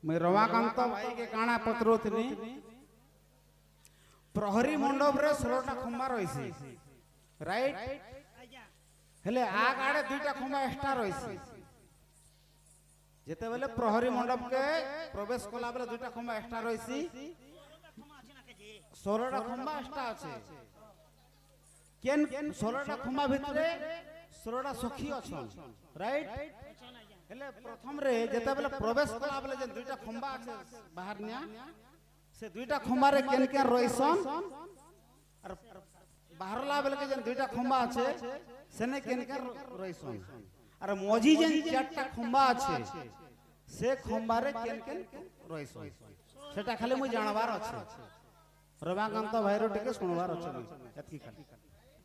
मैं रमाकांत भाई के काना पत्रोतनी प्रहरी मंडप रे 16टा खंबा रहिसी राइट हेले आ गाड़े दुईटा खंबा एक्स्ट्रा रहिसी जेते बेले प्रहरी मंडप के प्रवेश कला बेले दुईटा खंबा एक्स्ट्रा रहिसी 16टा खंबा एक्स्ट्रा আছে केन 16टा खंबा भितरे 16टा सखी अछन राइट हेले प्रथम रे जेते बेले प्रवेश कला बेले जे दुईटा खंबा আছে बाहर निया से दुईटा खंबा रे केन केन रहिसन और बाहरला बेले के जे दुईटा खंबा আছে सेने केन केन रहिसन और मझी जे चारटा खंबा আছে से खंबा रे केन केन रहिसन सेटा खाली मु जानबार अछि रमाकांत भाईरो टिके सुनबार अछि एतकी खाली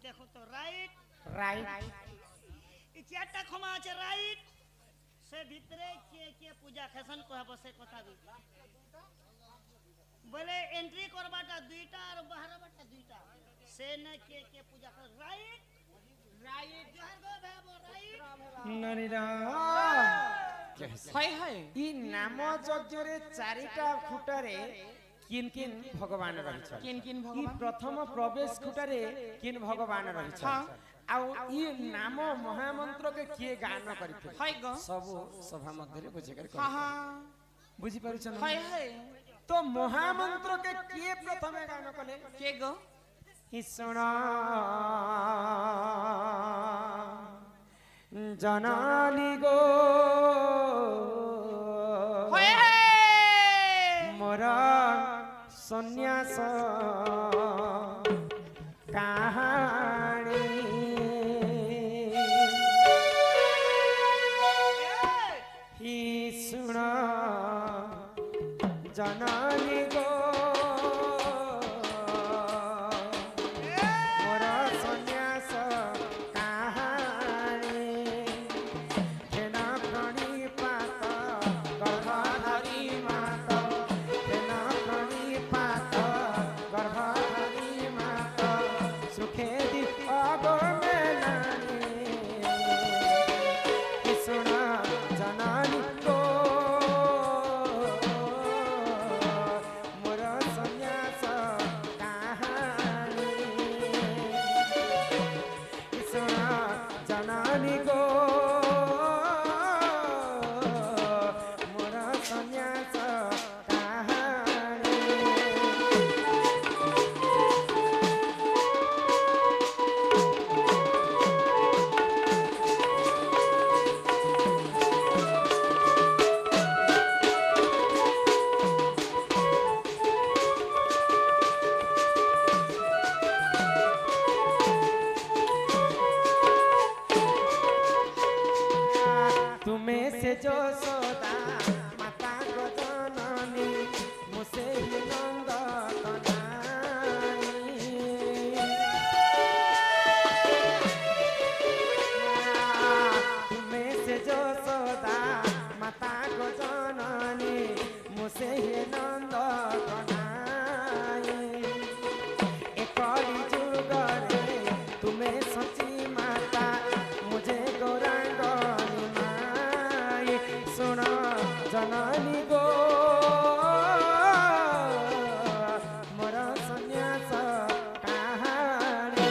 देखो तो राइट राइट इ चारटा खंबा আছে राइट से भितरे के पूजा खेसन को हबो से कथा भी बोले एंट्री करबाटा दुईटा और बाहरबाटा दुईटा से न के पूजा कर राइट राइट जहर गो भेबो राइट नरिरा हाय हाय ई नाम यज्ञ रे चारिटा खुटारे किन किन भगवान रहिछ किन किन ई भगवान प्रथम प्रवेश खुटारे किन भगवान रहिछ आ ई नाम महामंत्र के किए गान करिथे हाय गो सब सभा मध्य रे बुझे कर हां हां बुझी पारुछ न हाय हाय तो महामंत्र के किए प्रथमे गान कले के गो ही सुना जनानी गो हाय मोरा सन्यास कहानी ही सुना जनानी गो मोरा सन्यास कहानी जेना प्रणिपात गर्भधारी मात जेना प्रणिपात गर्भधारी मात सुखे दी अगो मेलानी ही सुना जनानी गो मोरा सन्यास कहानी ही सुना जनानी गो मोरा सन्यास कहानी तुम्हें से जो सोदा माता को जननी मुझसे ही नंद कनानी तुम्हें से जो सोदा माता को जननी मुझसे ही नंद कनानी एक कली जुग रे तुम्हें सची माता मुझे गौरांगनी माई सुना जननी गो मोरा सन्यास कहानी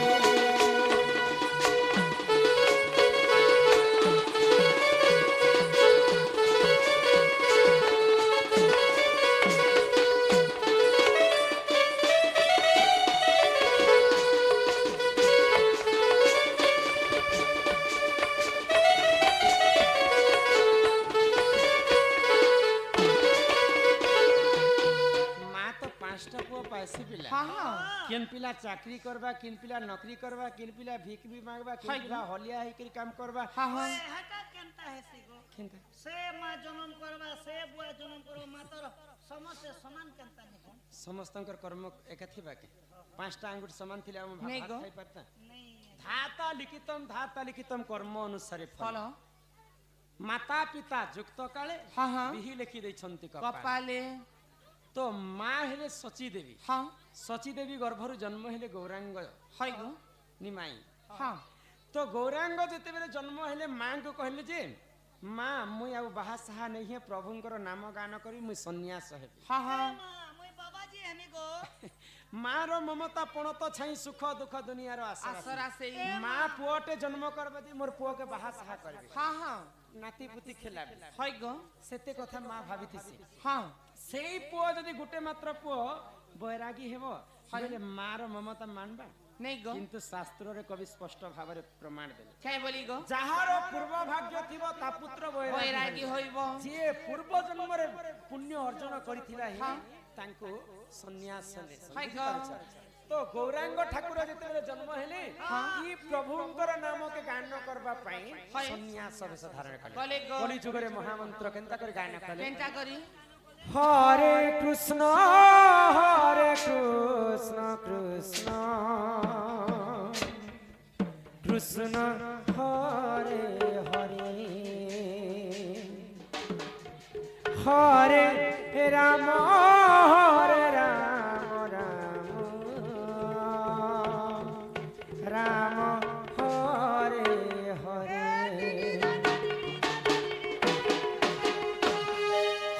माँ तो 5टा पुआ पैसे पिला हां हां किन पिला चाकरी करबा किन पिला नौकरी करबा किन पिला भीख भी मांगबा किन हाय पिला हलिया है करी काम करबा हां हां हटा केनता है सिगो किनता से मां जन्म करबा से बुआ जन्म करबा मातर समस्त समान केनता नहीं समस्तंकर कर्म एक थिबा के 5टा अंगुठ समान थिले हम नहीं भात गो। खाई परता नहीं धाता लिखितम कर्म अनुसारे फल फल माता पिता युक्त काले हाँ, हाँ। बिही लिखि दैछन्ति कपाल कपाले तो माँ हेले सची देवी हां सची देवी गर्भरु जन्म हेले गौरांग हाय गो निमाई हां तो गौरांग जेते बेले जन्म हेले माँ को कहले जे माँ मुई आउ बाहा साहा नहीं है प्रभुंकर नाम गान करी मुई सन्यास हेबी हाँ हाँ मुई बाबाजी हेमी गो माँ रो ममता पण तो छाई सुख दुख दुनिया रो आशा आसरा से माँ पुओटे जन्म करबे दी मोर पुओ के बाहा साहा करबे हाँ हाँ नाती पुती खेलाबे হয় গো सेते कथा माँ भाबिथिसी हाँ सेई पुओ जदी गुटे मात्र पुओ बैरागी हेबो बोले माँ रो ममता मानबा नहीं गो किंतु शास्त्र रे कवि स्पष्ट भाବରେ प्रमाण देले क्या बोली गो যাহার পূর্ব ভাগ্য থিব তা পুত্র বৈরাগী বৈরাগী হইব যে পূর্ব জন্মরে পুণ্য অর্জন করিଥିଲା হি তাଙ୍କୁ সন্ন্যাস লে হয় গো তো গৌরাঙ্গ ঠাকুর যেতেবেলে জন্ম হেলে ই প্রভুঙ্কর নামকে গান করবা পাই সন্ন্যাস বেশ ধারণ কলে কলে গো কলি যুগরে মহামন্ত্র কেনতা করে গান কলে কেনটা করি হরে কৃষ্ণ কৃষ্ণ কৃষ্ণ হরে হরে হরে রাম রাম হরে হরে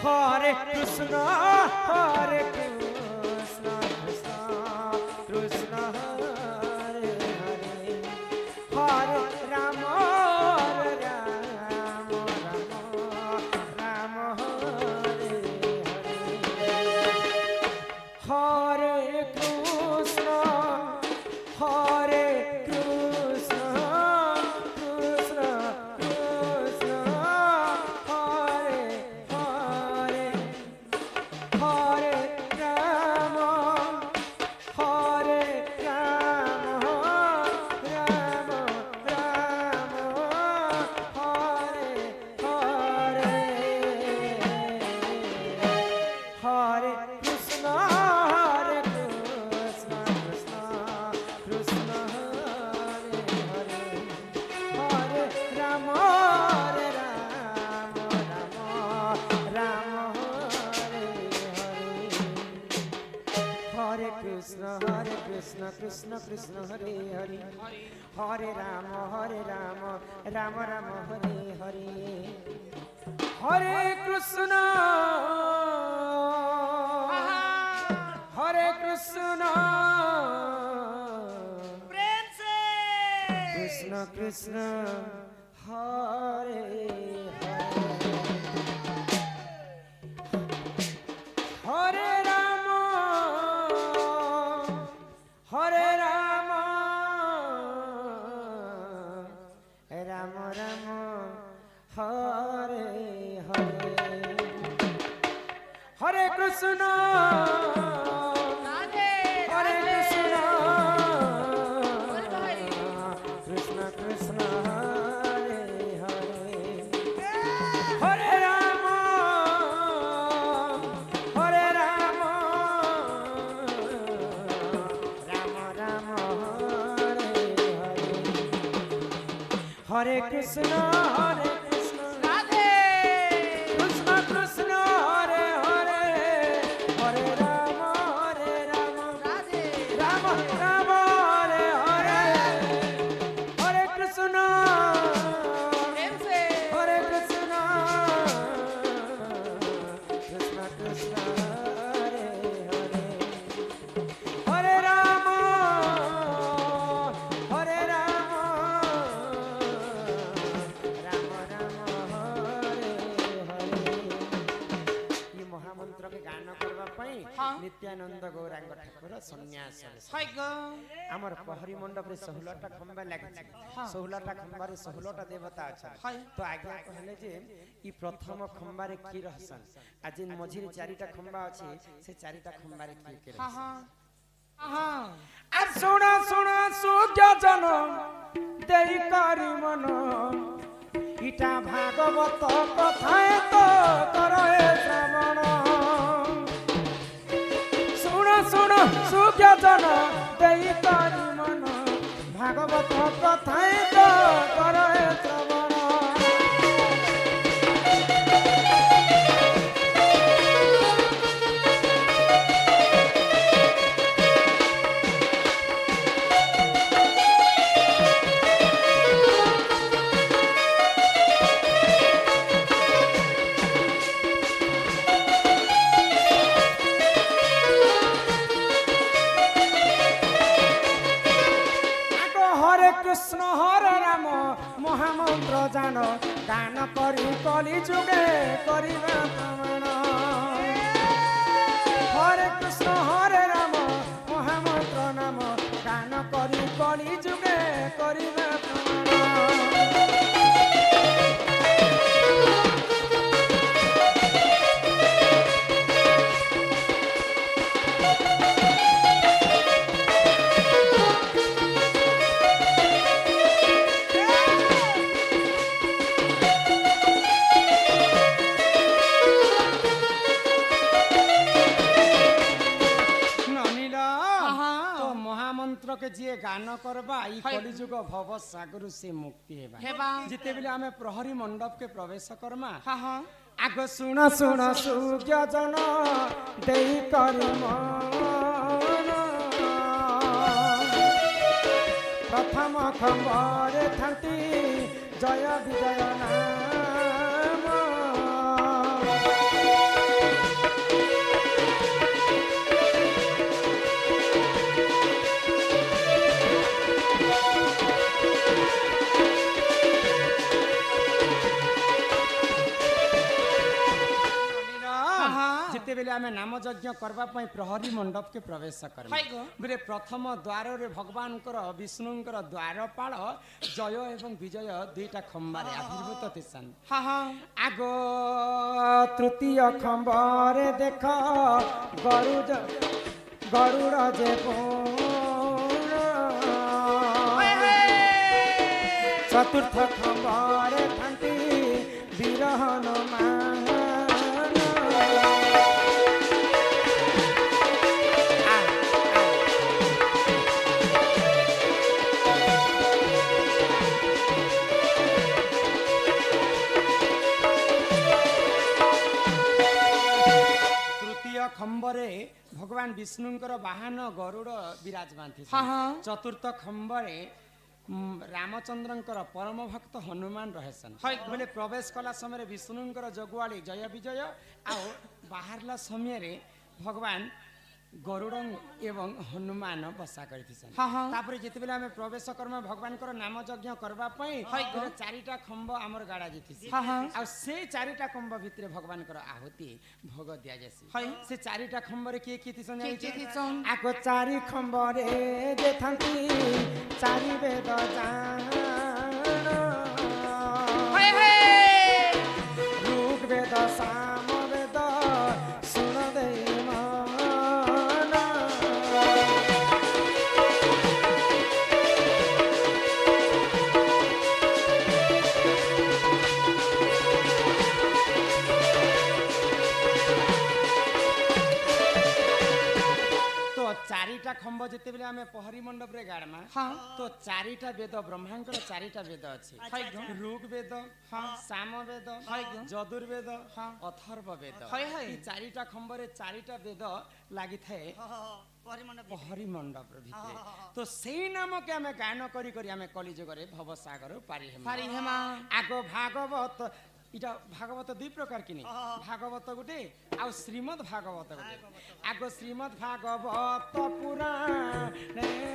হরে কৃষ্ণ কৃষ্ণ কৃষ্ণ হরে হরে হরে রাম রাম রাম হরে হরে হরে কৃষ্ণ কৃষ্ণ কৃষ্ণ হরে হরে হরে রাম রাম রাম হরে হরে হরে কৃষ্ণ কৃষ্ণ কৃষ্ণ হরে হরে হরে রাম রাম রাম হরে হরে কৃষ্ণ কৃষ্ণ কৃষ্ণ হরে হরে হরে রাম রাম রাম হরে হরে হরে কৃষ্ণ হরে কৃষ্ণ प्रेम से কৃষ্ণ কৃষ্ণ হরে হরে রাম রাম রাম হরে হরে হরে কৃষ্ণ রাধে হরে কৃষ্ণ ভাই। কৃষ্ণ কৃষ্ণ হরে হরে হরে রাম রাম রাম হরে হরে হরে কৃষ্ণ রাধে কৃষ্ণ কৃষ্ণ হরে হরে হরে রাম রাধে রাম রাম হরে হরে হরে কৃষ্ণ প্রেম সে হরে কৃষ্ণ কৃষ্ণ কৃষ্ণ হরে হরে হরে রাম রাম রাম হরে হরে এই মহামন্ত্রকে গান করবা পাই নিত্যানন্দ গৌরাঙ্গ ঠাকুর সন্ন্যাস হয় গো আমার প্রহরী মণ্ডপে 16টা খম্বা লাগিছে 16টা খম্বারে 16টা দেবতা আছে তো আজ্ঞা কহিলে যে ই প্রথম খম্বারে কি রহসন আজ মঝিরে 4টা খম্বা আছে সে 4টা খম্বারে কি কি রহসন আর শোনা শোনা সূর্য জন দেই করি মন ইটা ভাগবত কথায় তো করে শ্রবণ শুণ শুণ সূর্য জন দেই করি মন ভাগবত কথায় তো করে শ্রবণ के जी गान करबा ई हाय। कलिजुग भव सागरु से मुक्ति हेबा हेबा जिते बेले आमे प्रहरी मंडप के प्रवेश करमा हाँ हाँ आगो सुन सुन सुज्ञ जन देई करी मन प्रथम खबर थांती जय विजय नाम जिते बेले आमे नाम यज्ञ करबा पई प्रहरी मंडप के प्रवेश करबा हाय गो। बेले प्रथम द्वार रे भगवानकर विष्णुंकर द्वारपाल जय एवं विजय दुईटा खंबारे आविर्भूत तिसन हाँ हाँ आगो तृतीय खंबारे देख गरुड़ गरुड़ जे पूर्ण चतुर्थ खंबारे थांती वीर हनुमान खंबरे भगवान विष्णुंकर वाहन गरुड़ विराजमान थी हाँ, हाँ। चतुर्थ खंबरे रामचंद्रंकर परम भक्त हनुमान रहेसन हाय। बोले प्रवेश कला समय विष्णुंकर जगुआली जय विजय आउ बाहरला समय रे भगवान गरुड़ एवं हनुमान बसा करथिसन हाँ, हाँ। तापर जेते बेला हमें प्रवेश कर्म भगवान कर नाम यज्ञ करबा पई हाय। गोटे चारिटा खंब हमर गाड़ा जेथिसी हाँ, हाँ। आ से चारिटा खंब भितरे भगवान कर आहुति भोग दिया जैसी हाय। से चारिटा खंबरे किए किए तिसन किए किए तिसन? आको चारि खंबरे जे थांती चारि वेद जान हाय हाय ऋग वेद साम वेद सुन दे मन तो चारिटा खंब जेते बेले हमें पहरी मंडप रे गाड़मा हाँ। तो चारिटा वेद ब्रह्मांकर चारिटा वेद अछि हाय गो। ऋग वेद साम वेद हाय गो। यजुर्वेद हाँ। अथर्व वेद हाय हाय। ई चारिटा खंबरे चारिटा वेद लागि थाए परिमण्डप पहरी मंडप रे भितरे तो सेई नाम के हमें गायन करी करी हमें कलिजुग रे भव सागर पारी हेमा पारी हेमा। आगो भागवत इटा भागवत दुई प्रकार किनी भागवत गुटे आ श्रीमद् भागवत गुटे आगो श्रीमद् भागवत पुराण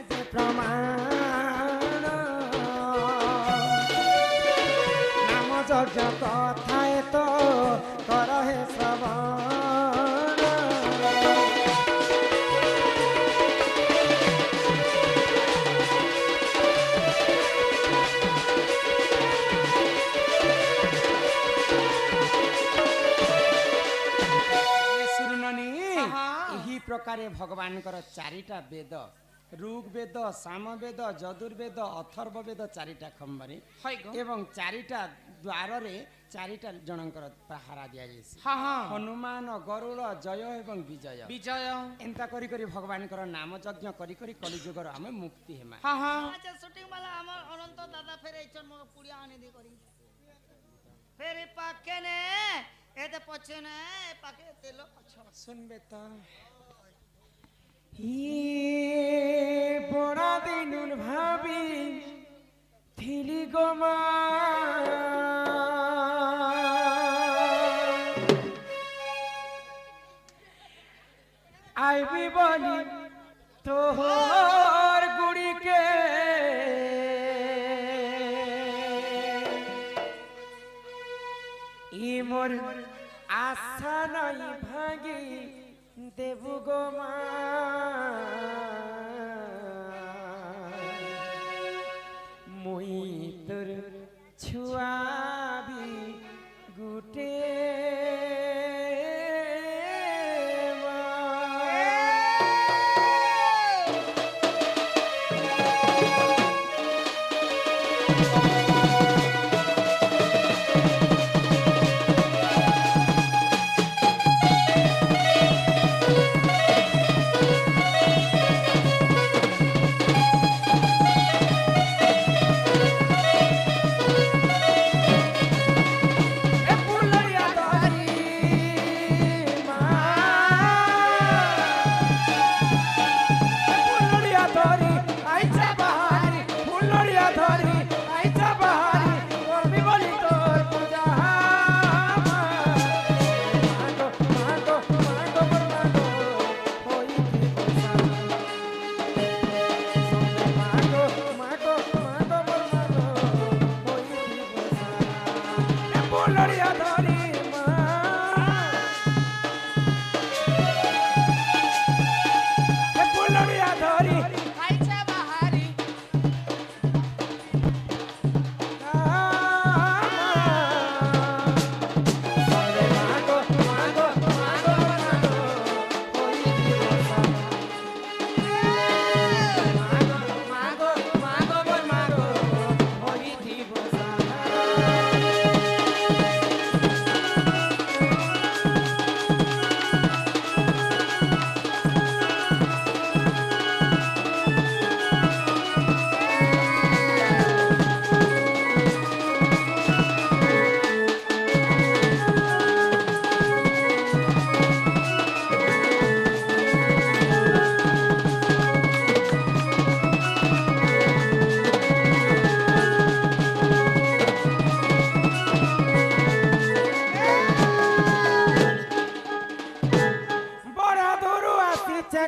जे प्रमाण नाम यज्ञ कथाए तो करहे श्रवण यही प्रकारे भगवान कर चारिटा वेद ऋग वेद साम वेद यजुर्वेद अथर्व वेद चारिटा खंबरे हाय गो। एवं चारिटा द्वार रे चारिटा जनकर पहारा दिया जायसी हाँ हाँ हनुमान गरुड़ जय एवं विजय विजय एंता करी करी भगवान कर नाम यज्ञ करी करी कलिजुगर हमें मुक्ति हेमा हाँ हाँ अच्छा शूटिंग वाला हमर अनंत दादा फेर ऐचन मो पुड़िया आने दे करी फेर ई पाके ने एते पछे ने पाके तेलो पछ सुनबे तो ये बड़ा दिन भाभी थिली गोमा आई भी बोली तोहर गुड़ी के ई मोर आशा नहीं भागी देबु गो मुई तोर छुआबी गुटे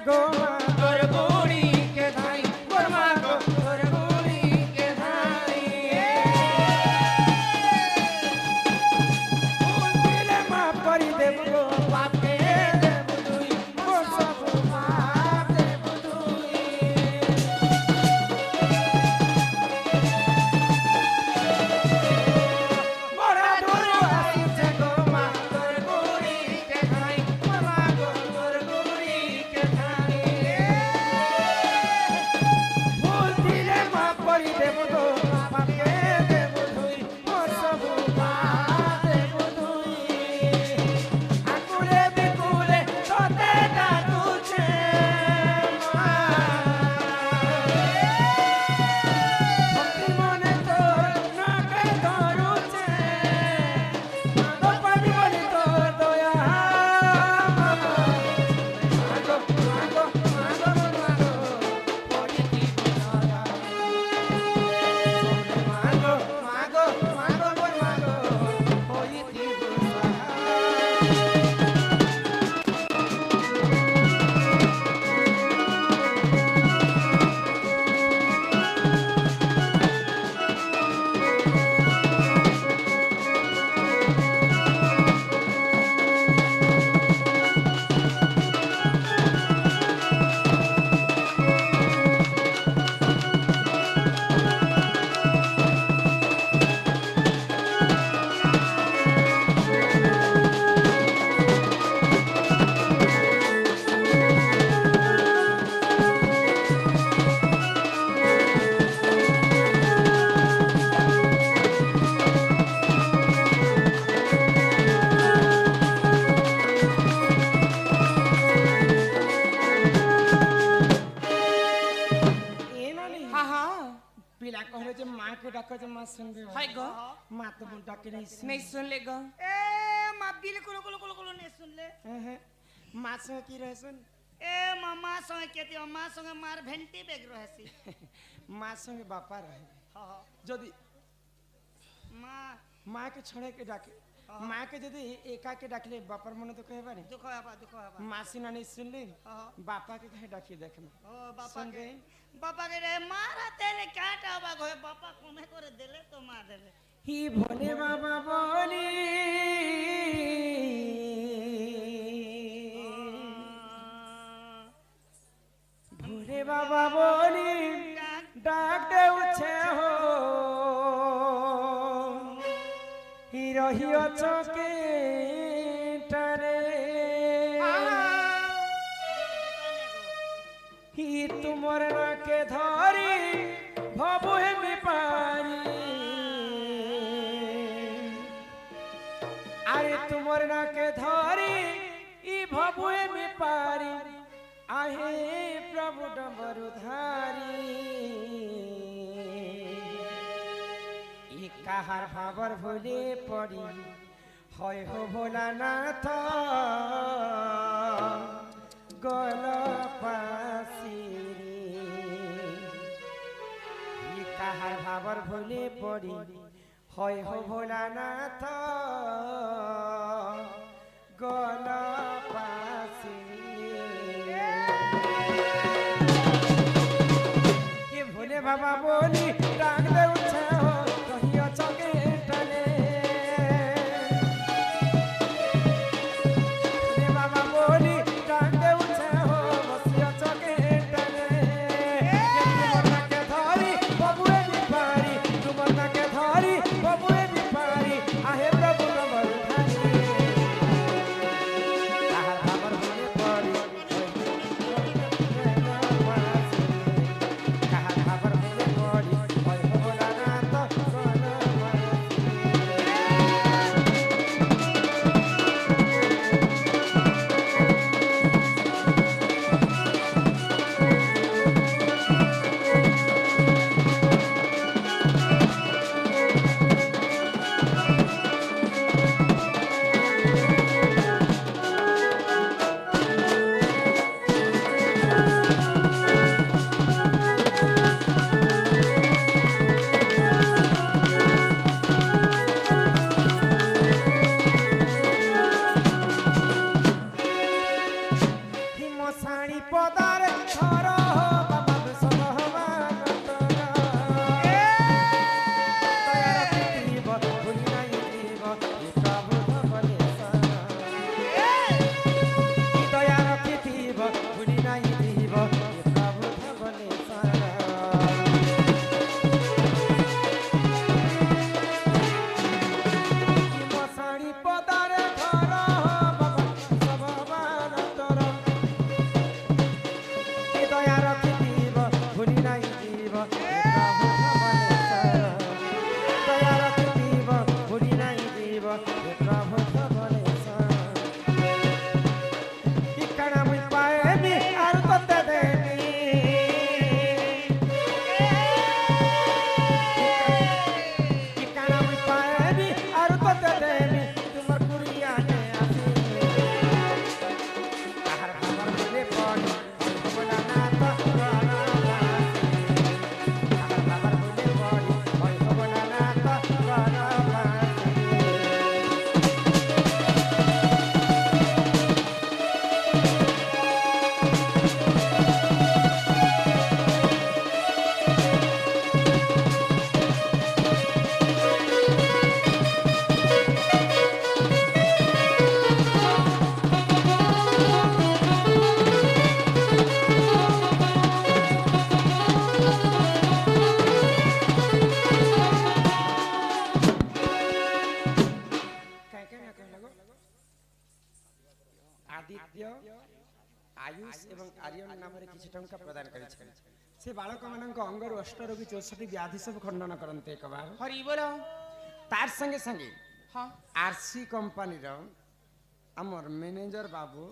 गो माँ तोर गुड़ी के धाई मोर माँ गो तोर गुड़ी के धाई फूल दिले माँ परी देव गो बापे देव दुई मोर सब बाप देव दुई मोरा डोरो आइছে गो माँ तोर गुड़ी के धाई मोर माँ गो तोर गुड़ी के धाई फूल दिले माँ परी देव गो बापे देव दुई मोर सब बाप देव दुई आकुले बिकुले तोते डाकुचे भक्ति मने तोर नाके धरुचे मागो पाबी बोली तोर दया मागो मागो मागो मागो मागो परी की दया मागो मागो मागो बोल मागो परी की दया हाँ हाँ पिला कहले जे माँ के डाको जे माँ सुनबे हाय गो माँ तो मुंडा के नहीं सुन नहीं सुन ले गो ए माँ बिल्कुल कुल कुल कुल नहीं सुन ले माँ से की रहे सुन ए मामा संगे केती माँ संगे मार भेंटी बेग रहसी माँ संगे बापा रहे हाँ हाँ जदि माँ माँ के छोड़े के डाके माँ के जदि एका के डाकले बापर मन तो कहे बानी दुख है दुख है माँ सिना नहीं सुन ले हाँ बापा के कहे डाकी देख में ओ बापा सुन के गई? बापा के रे मारा तेले काटा बाग होए बापा कोने करे देले तो मार देले ही भोले बाबा बोली भोले बाबा बोली डाक दे उछे हो ही रही चौके टरे ही तुमर ना के धरी भबुहे बिपारी अरे तुमर ना के धरी ई भबुहे बिपारी आहे प्रभु डमरुधारी ई काहार भावर भोले पड़ी হয় হো ভোলানাথ গল পাশিরে ই কাহার ভাবর ভুলে পড়ি হয় হো ভোলানাথ গল পাশিরে কে ভোলে বাবা বলি ডাক দে উঠে হো কহিয়া চকে টালে आहे प्रभु नंबर आदित्य आयुष एवं आर्यन नाम किसी टंका प्रदान करिछन से बालक मानक अंगर 8 रोगी 64 व्याधि सब खंडन करते एक बार हरि बोल तार संगे संगे हाँ आरसी कंपनी रो हमर मैनेजर बाबू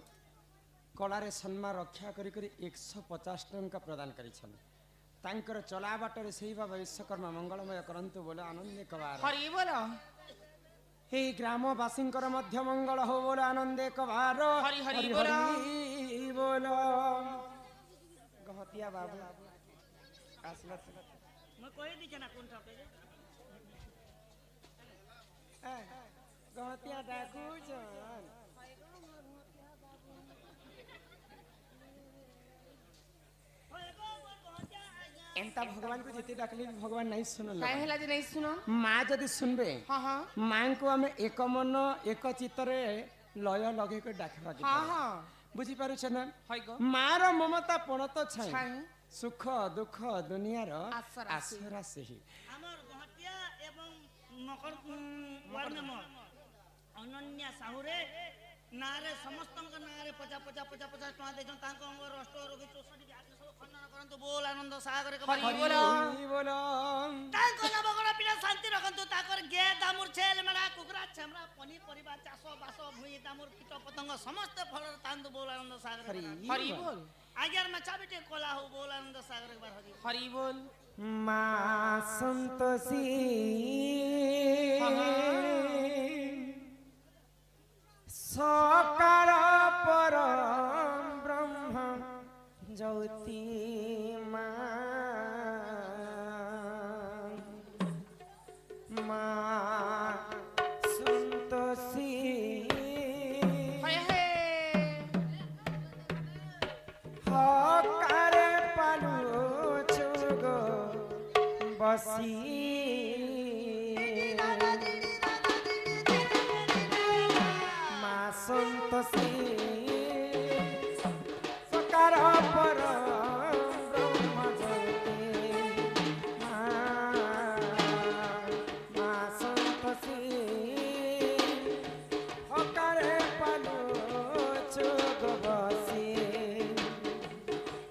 कलारे सम्मान रक्षा करी 150 टंका प्रदान करिछन तांकर चला बाटर सेही बाबा विश्वकर्मा मंगलमय करंतु बोले आनंदे कबार हरि बोल हे ग्रामवासी मध्य मंगल हो बोल आनंदे कबार हरि हरि बोल बोल गहतिया बाबू आसला मैं कहि दी ना कोन ठके गहतिया डाकू जन एंता भगवान को जिते डाकले भगवान नहीं सुनल काहे हला जे नहीं सुनो माँ जदि सुनबे हाँ हाँ माँ को हमें एक मन एक चित्तरे लय लगे के डाकबा के हाँ हाँ बुझी पारु छ ना हई गो माँ रो ममता पण तो छै छाई सुख दुख दुनिया रो आसरा से। आसरा से ही हमर गहतिया एवं मकर वार्ड मेंबर अनन्या साहुरे नारे समस्तଙ୍କ नारे 50 टका देजन तांको अंग रष्ट रोगी 64 व्याधि सब खंडन करंतु बोल आनंद सागर के हरि बोल बोलो तांको नबगण पिला शांति रखंतु ताकर गे दामुर छेल मेडा कुकरा छमरा पनी परिबा चाष बास भुई दामुर कीट पतंग समस्त फल तांदु बोल आनंद सागर हरि हरि बोल आज्ञार में चाबिटे कोला हो बोल आनंद सागर एक बार हरि हरि बोल माँ संतोषी सकार परम ब्रह्म ज्योति माँ संतोषी हाय हाय हकारे पालू चुगो बसी माँ संतोषी सकार पर ब्रह्म ज्योति माँ संतोषी हकारे पालू चुगो बसी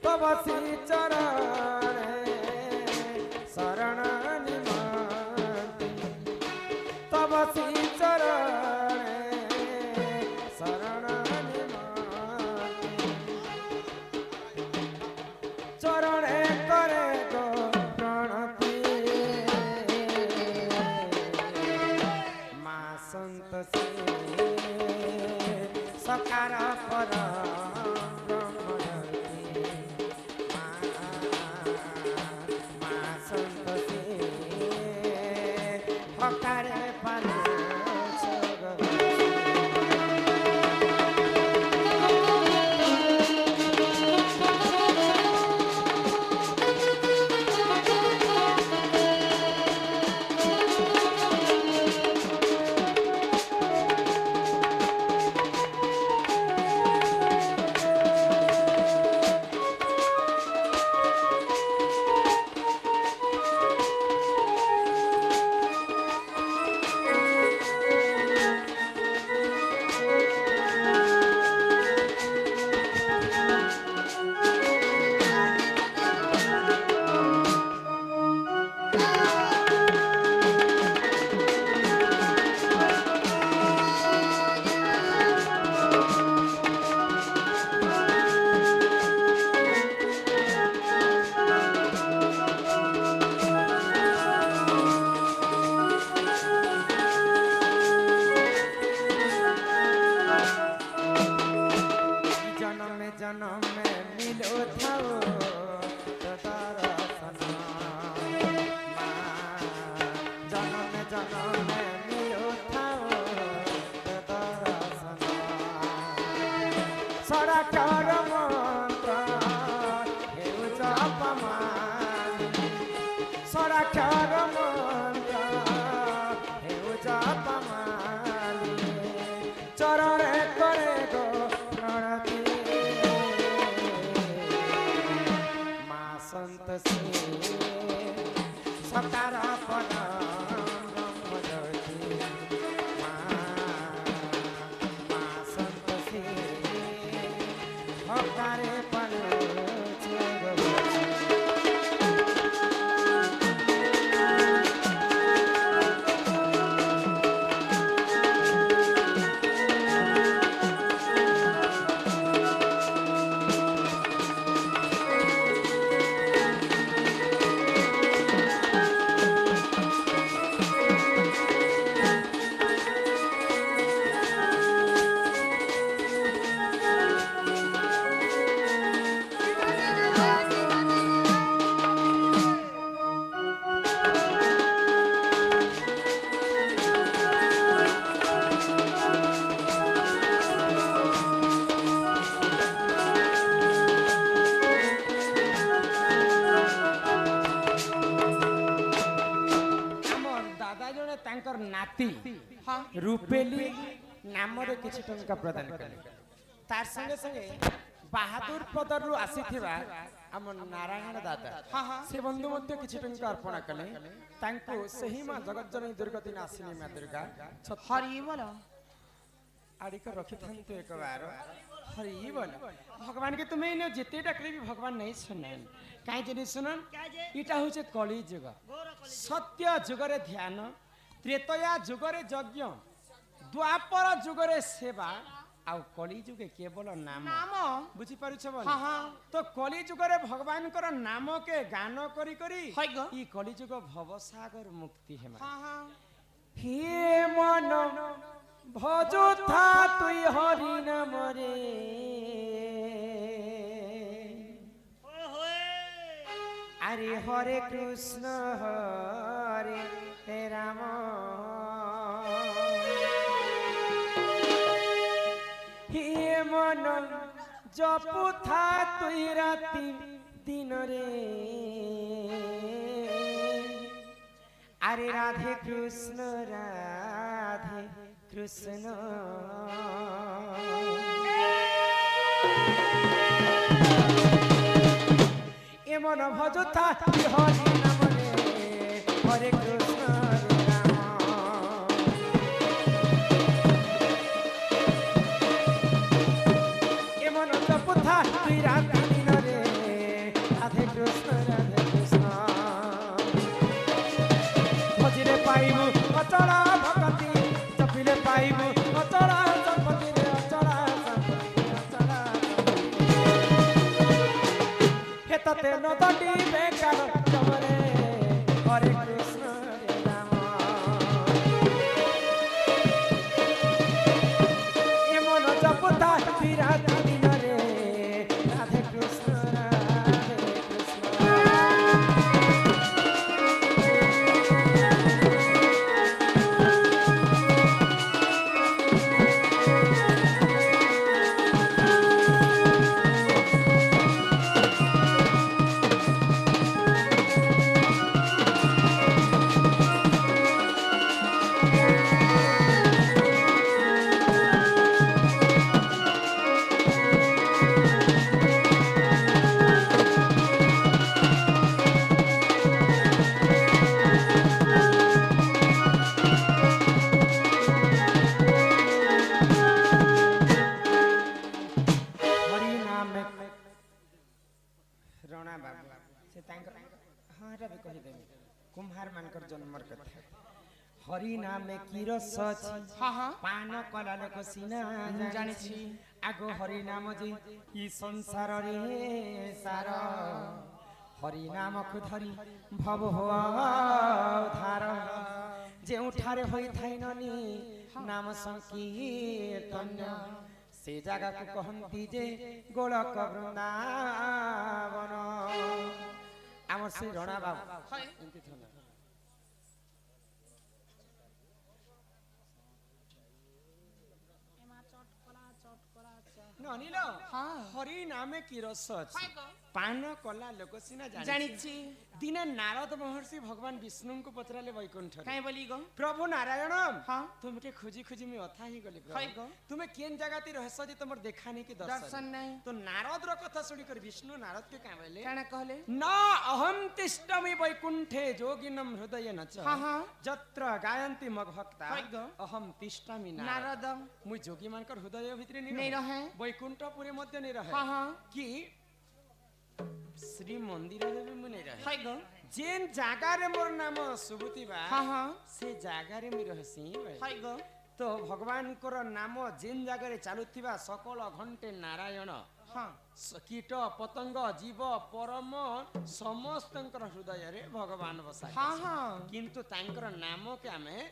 तबसी चरण शरण निमंति तबसी चरण शरण निमंति चरण करे गो प्रणति माँ संतोषी सकार पर ब्रह्म हकारे पालू जन्म में मिलो थाओ तो दर्शन जन्म में मिलो थाओ तो दर्शन सड़कर मंत्र हेउ जपमान सड़कर मंत्र हेउ जपमान चरण करे गो प्रणति संतोषी सकार पर ब्रह्म ज्योति माँ संतोषी नाती हाँ रूपेली नामरे किछि टंका प्रदान कले तार संगे संगे बहादुर पदरु आसीथिबा हम नारायण दादा हाँ हाँ से बंधु मध्य किछि टंका अर्पण कले तांको सही मां जगतजननी दुर्गति नाशिनी मां दुर्गा हरि बोल आड़िक रखी थांतु एक बार हरि बोल भगवान के तुम्हें इने जिते डाकले भी भगवान नहीं सुनन काई जनी सुनन क्या जे इटा होचे कली युग घोर कली सत्य जुगरे ध्यान त्रेतया जुगरे यज्ञ द्वापर जुगरे सेवा आउ कली जुगे केवल नाम नाम बुझी पारुछ बोल हाँ हाँ तो कली जुगरे भगवान कर नाम के गान करी करी है गो ई कली जुग भवसागर मुक्ति हेमा हाँ हाँ हे मन भजो था तुई हरि नाम रे ओ होए अरे हरे कृष्ण हरे राम हे मन जपु था तुई राति दिन रे अरे राधे कृष्ण ए मन भजता हरि नाम रे हरे कृष्ण हरे राम ए मन जपता राति दिन रे राधे कृष्ण भजिले पाइबु अचला भगति जपिले पाइबु अचला संपत्ति रे अचला संपत्ति अचला हे तते नदटी बेकार तमरे हरे कृष्ण हरे राम ए मन जपता राति दिन रे राधे कृष्ण राधे कृष्ण रणा बाबू से तांकर हां एटा भी कहि देबे कुम्हार मानकर जन्मर कथा हरि नामे की रस अछि हाँ हाँ पान कला लोक सीना जानि छी आगो हरि नाम जे ई संसार रे सार हरि नाम को धरी भव हो धार जे उठारे होई थाई ननी नाम संकीर्तन से जगह को कहती जे गोलक वृंदावन आमर से रणा बाबू एंती थना ननिल हाँ हरि नामे की रस अछि है गो पान कला लोक सीना जानि छी दिने नारद महर्षि भगवान विष्णु को पचराले वैकुंठ काई बोली गो प्रभु नारायण हाँ तुमके खोजी खोजी में अथा ही गली है गो प्रभु तुम्हें केन जगह ती रहस्य जे तुमर देखा नहीं कि दर्शन नहीं तो नारद रो कथा सुनी कर विष्णु नारद के का बोले काना कहले न अहम तिष्ठमि वैकुंठे जोगिनम हृदय न च हाँ हाँ जत्र गायन्ति मग भक्ता है गो अहम तिष्ठमि नारद मुई जोगी मानकर हृदय भितरे नहीं रहे वैकुंठपुरी मध्य नहीं रहे हाँ हाँ कि श्री मंदिर रे भी मुने रहे है गो जेन जागा रे मोर नाम सुबुति बा हाँ हाँ से जागा रे मी रहसी है गो तो भगवान को नाम जेन जागा रे चालुथिबा सकल घंटे नारायण हाँ कीट पतंग जीव परम समस्तंकर हृदय रे भगवान बसाई हाँ हाँ किंतु तांकर नाम के हमें